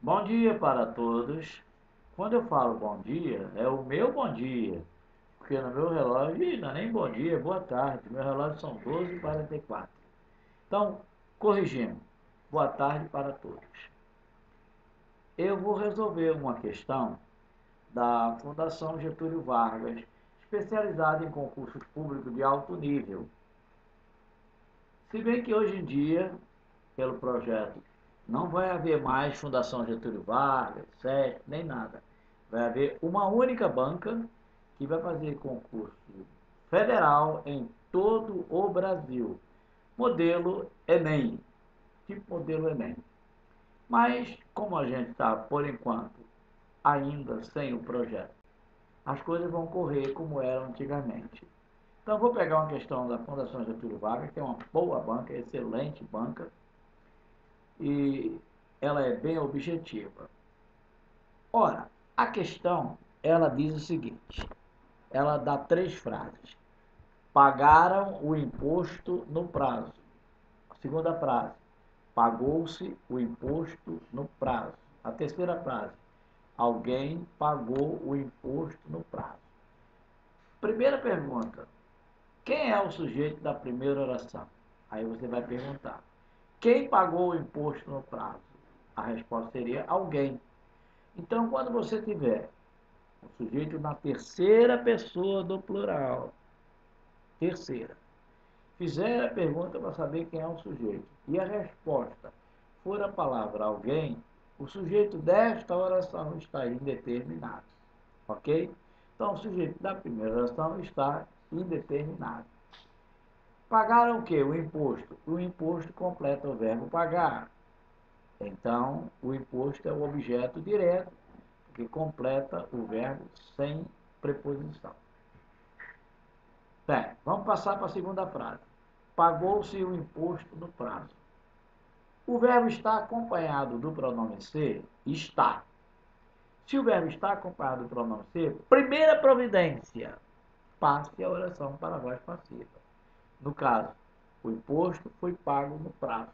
Bom dia para todos. Quando eu falo bom dia, é o meu bom dia. Porque no meu relógio, não é nem bom dia, é boa tarde. Meu relógio são 12h44. Então, corrigindo. Boa tarde para todos. Eu vou resolver uma questão da Fundação Getúlio Vargas, especializada em concursos públicos de alto nível. Se bem que hoje em dia, pelo projeto, não vai haver mais Fundação Getúlio Vargas, SESC, nem nada. Vai haver uma única banca que vai fazer concurso federal em todo o Brasil. Modelo Enem, tipo modelo Enem. Mas, como a gente está, por enquanto, ainda sem o projeto, as coisas vão correr como eram antigamente. Então, vou pegar uma questão da Fundação Getúlio Vargas, que é uma boa banca, excelente banca, e ela é bem objetiva. Ora, a questão, ela diz o seguinte, ela dá 3 frases. Pagaram o imposto no prazo. A segunda frase, pagou-se o imposto no prazo. A terceira frase, alguém pagou o imposto no prazo. Primeira pergunta, quem é o sujeito da primeira oração? Aí você vai perguntar, quem pagou o imposto no prazo? A resposta seria alguém. Então, quando você tiver o sujeito na terceira pessoa do plural, terceira, fizer a pergunta para saber quem é o sujeito e a resposta for a palavra alguém, o sujeito desta oração está indeterminado. Ok? Então, o sujeito da primeira oração está indeterminado. Pagaram o quê? O imposto. O imposto completa o verbo pagar. Então, o imposto é o objeto direto que completa o verbo sem preposição. Bem, vamos passar para a segunda frase. Pagou-se o imposto no prazo. O verbo está acompanhado do pronome ser? Está. Se o verbo está acompanhado do pronome ser, primeira providência, passe a oração para a voz passiva. No caso, o imposto foi pago no prazo.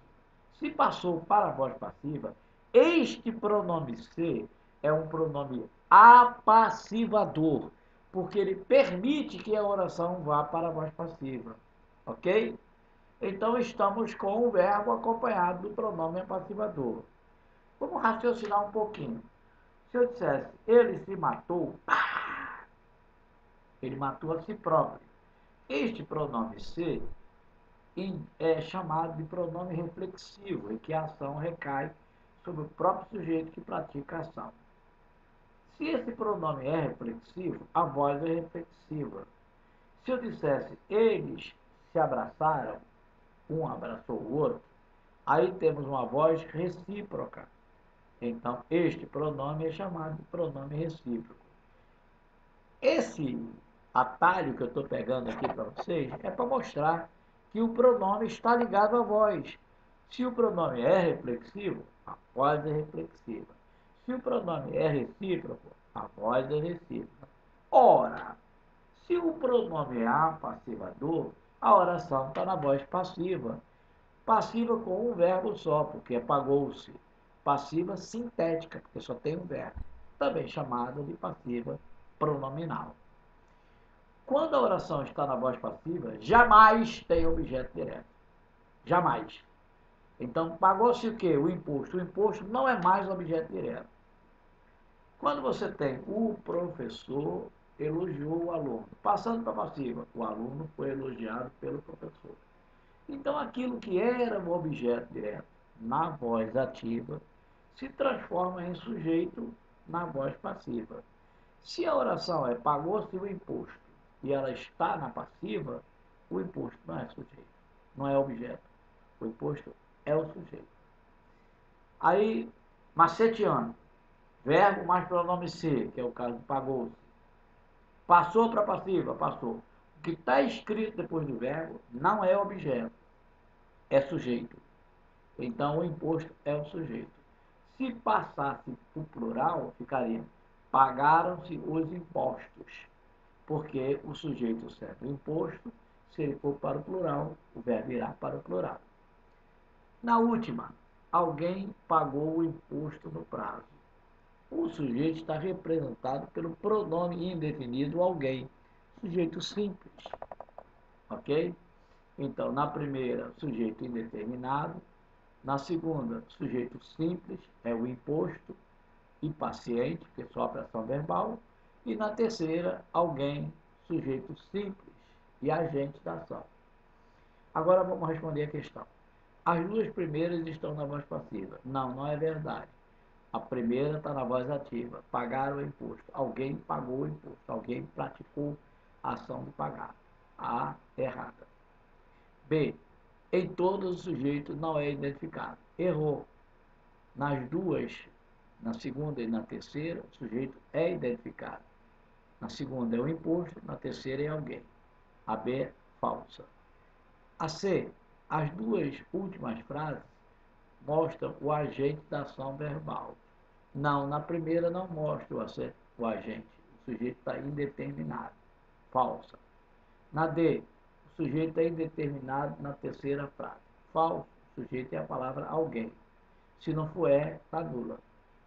Se passou para a voz passiva, este pronome ser é um pronome apassivador, porque ele permite que a oração vá para a voz passiva. Ok? Então, estamos com o verbo acompanhado do pronome apassivador. Vamos raciocinar um pouquinho. Se eu dissesse, ele se matou, ele matou a si próprio. Este pronome ser é chamado de pronome reflexivo, em que a ação recai sobre o próprio sujeito que pratica a ação. Se esse pronome é reflexivo, a voz é reflexiva. Se eu dissesse, eles se abraçaram, um abraçou o outro, aí temos uma voz recíproca. Então, este pronome é chamado de pronome recíproco. Esse atalho que eu estou pegando aqui para vocês é para mostrar que o pronome está ligado à voz. Se o pronome é reflexivo, a voz é reflexiva. Se o pronome é recíproco, a voz é recíproca. Ora, se o pronome é apassivador, a oração está na voz passiva. Passiva com um verbo só, porque é pagou-se. Passiva sintética, porque só tem um verbo. Também chamada de passiva pronominal. Quando a oração está na voz passiva, jamais tem objeto direto. Jamais. Então, pagou-se o quê? O imposto. O imposto não é mais objeto direto. Quando você tem o professor elogiou o aluno, passando para a passiva, o aluno foi elogiado pelo professor. Então, aquilo que era o objeto direto na voz ativa se transforma em sujeito na voz passiva. Se a oração é pagou-se o imposto e ela está na passiva, o imposto não é sujeito, não é objeto. O imposto é o sujeito. Aí, maceteando, verbo mais pronome ser, que é o caso de pagou-se. Passou para a passiva, passou. O que está escrito depois do verbo não é objeto, é sujeito. Então, o imposto é o sujeito. Se passasse para o plural, ficaria pagaram-se os impostos, porque o sujeito sendo imposto, se ele for para o plural, o verbo irá para o plural. Na última, alguém pagou o imposto no prazo. O sujeito está representado pelo pronome indefinido alguém, sujeito simples, ok? Então, na primeira, sujeito indeterminado. Na segunda, sujeito simples, é o imposto, e paciente, que sofre ação verbal. E na terceira, alguém, sujeito simples e agente da ação. Agora vamos responder a questão. As duas primeiras estão na voz passiva. Não, não é verdade. A primeira está na voz ativa. Pagar o imposto. Alguém pagou o imposto. Alguém praticou a ação de pagar. A errada. B. Em todos os sujeitos não é identificado. Errou. Nas duas, na segunda e na terceira, o sujeito é identificado. Na segunda é o imposto, na terceira é alguém. A B é falsa. A C. As duas últimas frases mostram o agente da ação verbal. Não, na primeira não mostra o agente. O sujeito está indeterminado. Falsa. Na D, o sujeito é indeterminado na terceira frase. Falso. O sujeito é a palavra alguém. Se não for está nula.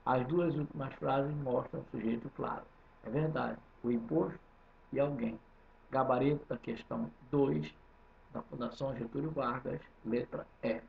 As duas últimas frases mostram o sujeito claro. É verdade. O imposto e alguém. Gabarito da questão 2 da Fundação Getúlio Vargas, letra E.